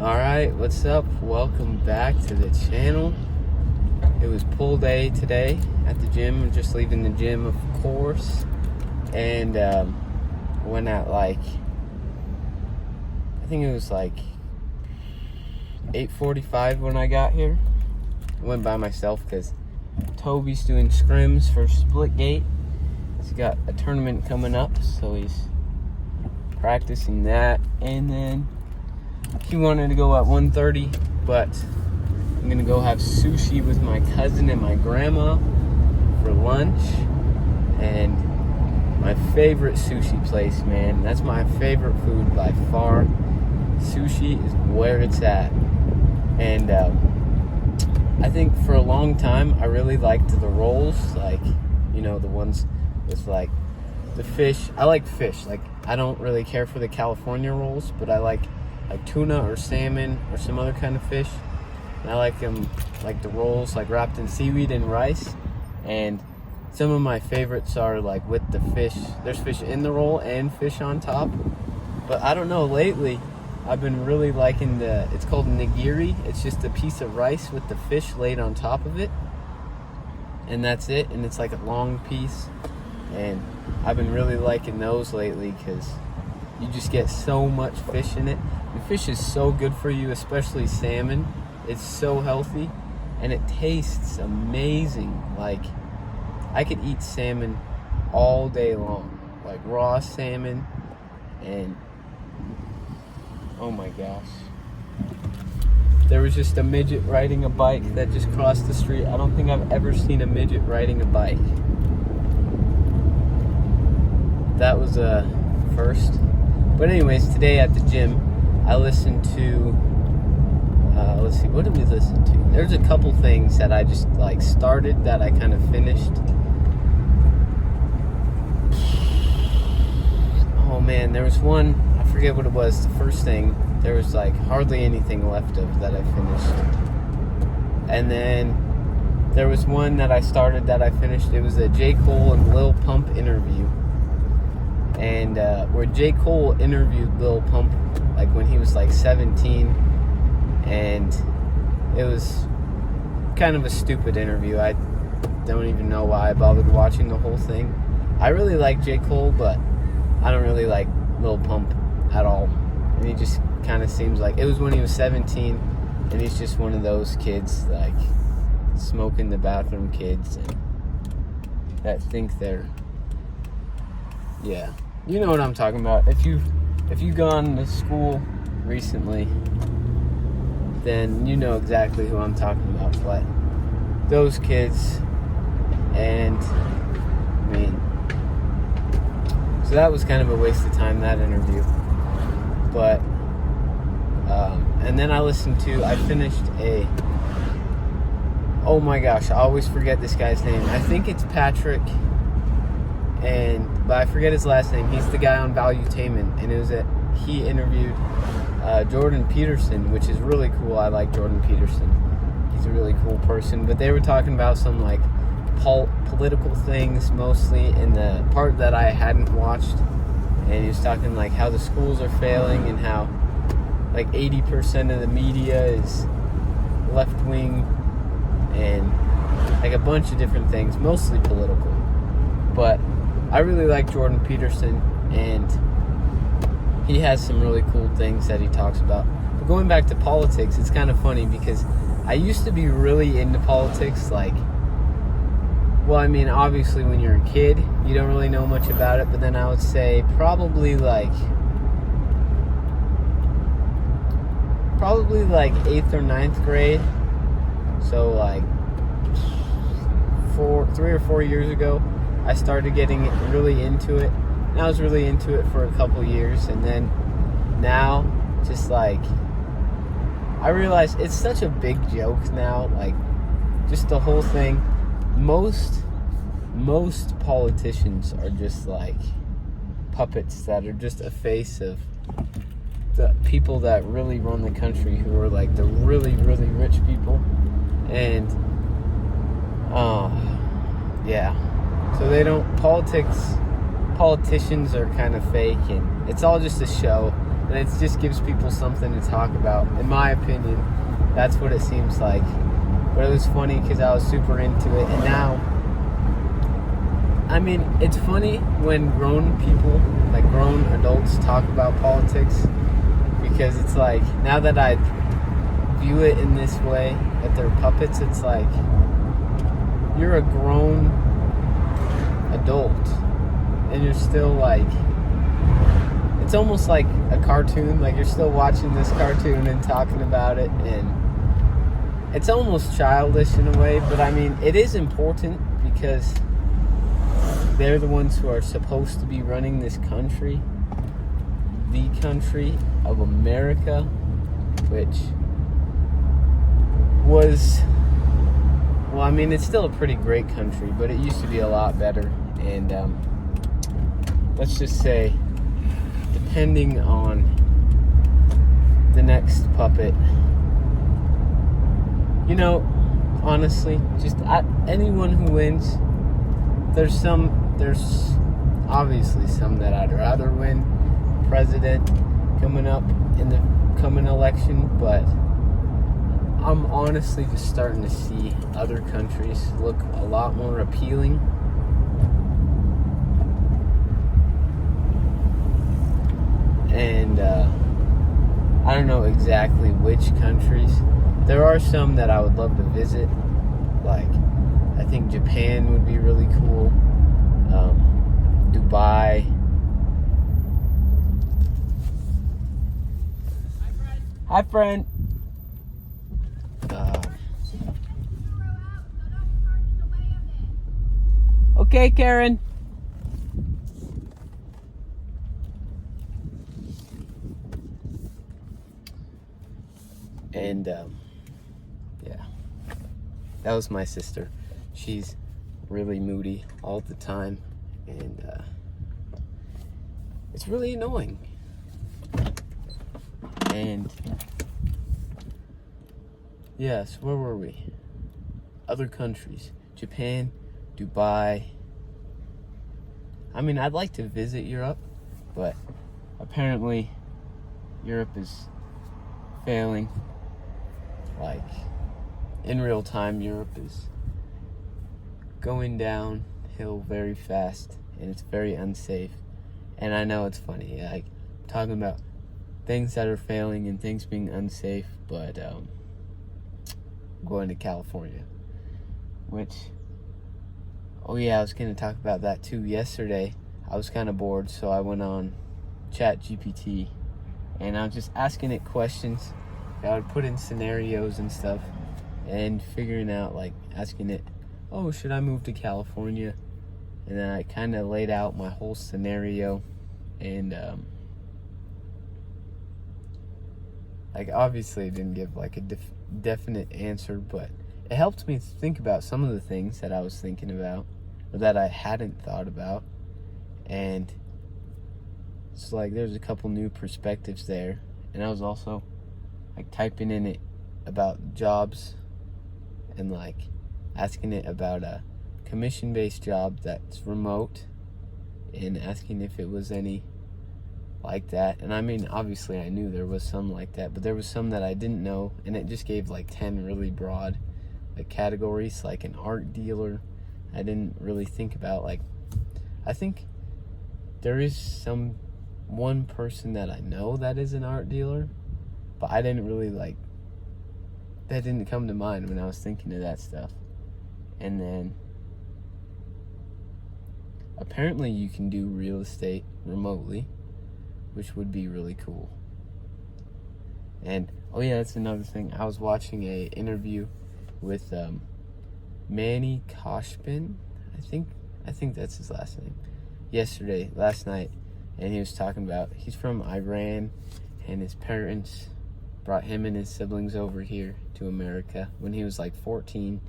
Alright, what's up? Welcome back to the channel. It was pull day today at the gym. I'm just leaving the gym, of course. And went at I think it was 8:45 when I got here. I went by myself because Toby's doing scrims for Splitgate. He's got a tournament coming up, so he's practicing that. And then he wanted to go at 1:30, but I'm gonna go have sushi with my cousin and my grandma for lunch. And my favorite sushi place, man. That's my favorite food by far. Sushi is where it's at. And I think for a long time I really liked the rolls, the ones with the fish. I like fish. I don't really care for the California rolls, but I like tuna or salmon or some other kind of fish. And I like them, the rolls, wrapped in seaweed and rice. And some of my favorites are with the fish. There's fish in the roll and fish on top. But I don't know, lately I've been really liking it's called nigiri. It's just a piece of rice with the fish laid on top of it. And that's it. And it's a long piece. And I've been really liking those lately because you just get so much fish in it. And fish is so good for you, especially salmon. It's so healthy, and it tastes amazing. I could eat salmon all day long, raw salmon, and oh my gosh. There was just a midget riding a bike that just crossed the street. I don't think I've ever seen a midget riding a bike. That was a first. But anyways, today at the gym, I listened to, let's see, what did we listen to? There's a couple things that I just started that I kind of finished. Oh man, there was one, I forget what it was, the first thing. There was hardly anything left of that I finished. And then there was one that I started that I finished. It was a J. Cole and Lil Pump interview. And where J. Cole interviewed Lil Pump when he was 17, and it was kind of a stupid interview. I don't even know why I bothered watching the whole thing. I really like J. Cole, but I don't really like Lil Pump at all. And he just kind of seems it was when he was 17, and he's just one of those kids smoking the bathroom kids and that think they're, yeah. You know what I'm talking about. If you've gone to school recently, then you know exactly who I'm talking about. But those kids, and so that was kind of a waste of time, that interview. But and then I finished oh my gosh, I always forget this guy's name. I think it's Patrick. But I forget his last name. He's the guy on Valuetainment, and he interviewed Jordan Peterson, which is really cool. I like Jordan Peterson. He's a really cool person. But they were talking about some political things mostly in the part that I hadn't watched, and he was talking how the schools are failing and how 80% of the media is left wing and a bunch of different things, mostly political. But I really like Jordan Peterson, and he has some really cool things that he talks about. But going back to politics, it's kind of funny because I used to be really into politics. Obviously when you're a kid, you don't really know much about it, but then I would say probably 8th or 9th grade. So 3 or 4 years ago, I started getting really into it, and I was really into it for a couple years, and then now, just I realize it's such a big joke now, just the whole thing. Most politicians are just puppets that are just a face of the people that really run the country, who are the really, really rich people, and yeah. So politicians are kind of fake, and it's all just a show. but it just gives people something to talk about. In my opinion, that's what it seems like. But it was funny because I was super into it, and now, I mean, it's funny when grown people, like grown adults, talk about politics, because it's like, now that I view it in this way, that they're puppets, it's like, you're a grown adult, and you're still like, it's almost like a cartoon, like you're still watching this cartoon and talking about it, and it's almost childish in a way, but I mean, it is important because they're the ones who are supposed to be running this country, the country of America, which was, well, I mean, it's still a pretty great country, but it used to be a lot better. And let's just say, depending on the next puppet, you know, honestly, just anyone who wins, there's obviously some that I'd rather win president coming up in the coming election, but I'm honestly just starting to see other countries look a lot more appealing. And I don't know exactly which countries. There are some that I would love to visit. Like, I think Japan would be really cool. Dubai. Hi, friend. Okay, Karen. And yeah, that was my sister. She's really moody all the time, and it's really annoying. And yes, where were we? Other countries. Japan, Dubai. I mean, I'd like to visit Europe, but apparently Europe is failing. Like, in real time, Europe is going downhill very fast, and it's very unsafe. And I know it's funny, like, talking about things that are failing and things being unsafe, but I'm going to California, which, oh yeah, I was going to talk about that too. Yesterday, I was kind of bored, so I went on ChatGPT, and I was just asking it questions. I would put in scenarios and stuff, and figuring out, like, asking it, oh, should I move to California? And then I kind of laid out my whole scenario, and like, obviously it didn't give like a definite answer, but it helped me think about some of the things that I was thinking about, or that I hadn't thought about. And it's like there's a couple new perspectives there. And I was also like typing in it about jobs, and like asking it about a commission-based job that's remote, and asking if it was any like that. And I mean, obviously I knew there was some like that, but there was some that I didn't know, and it just gave like 10 really broad like categories, like an art dealer. I didn't really think about, like, I think there is one person that I know that is an art dealer, but I didn't really like, that didn't come to mind when I was thinking of that stuff. And then apparently you can do real estate remotely, which would be really cool. And oh yeah, that's another thing. I was watching a interview with Manny Koshpin, I think that's his last name, last night, and he was talking about, he's from Iran, and his parents brought him and his siblings over here to America when he was like 14,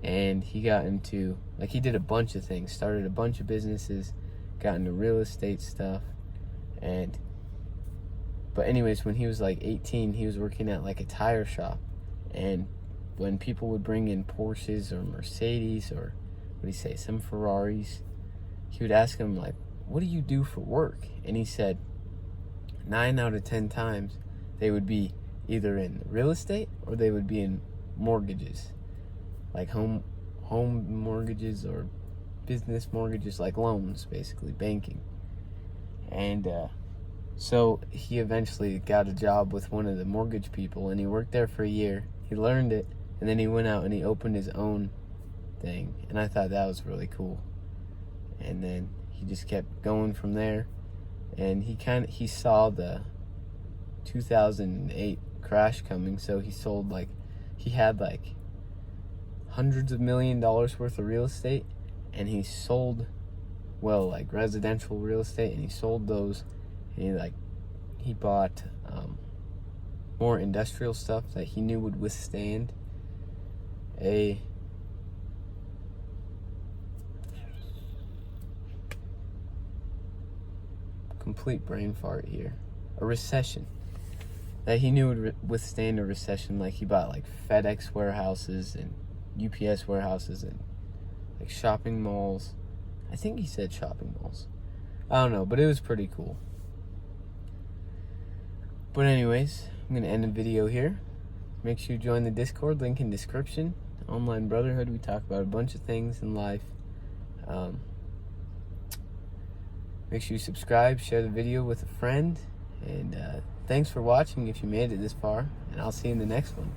and he got into, like, he did a bunch of things, started a bunch of businesses, got into real estate stuff, but anyways, when he was like 18, he was working at like a tire shop, and when people would bring in Porsches or Mercedes or, what do you say, some Ferraris, he would ask them, like, what do you do for work? And he said, 9 out of 10 times they would be either in real estate or they would be in mortgages, like home mortgages or business mortgages, like loans, basically banking. And so he eventually got a job with one of the mortgage people, and he worked there for a year. He learned it, and then he went out and he opened his own thing, and I thought that was really cool. And then he just kept going from there, and he saw the 2008 crash coming, so he had like hundreds of $1 million worth of real estate, and he sold, well, like residential real estate, and he sold those, and he bought more industrial stuff that he knew would withstand a complete brain fart here, a recession that he knew would withstand a recession. Like, he bought like FedEx warehouses and UPS warehouses and like shopping malls. I think he said shopping malls. I don't know, but it was pretty cool. But anyways, I'm going to end the video here. Make sure you join the Discord, link in description. Online Brotherhood, we talk about a bunch of things in life. Make sure you subscribe, share the video with a friend, and thanks for watching if you made it this far, and I'll see you in the next one.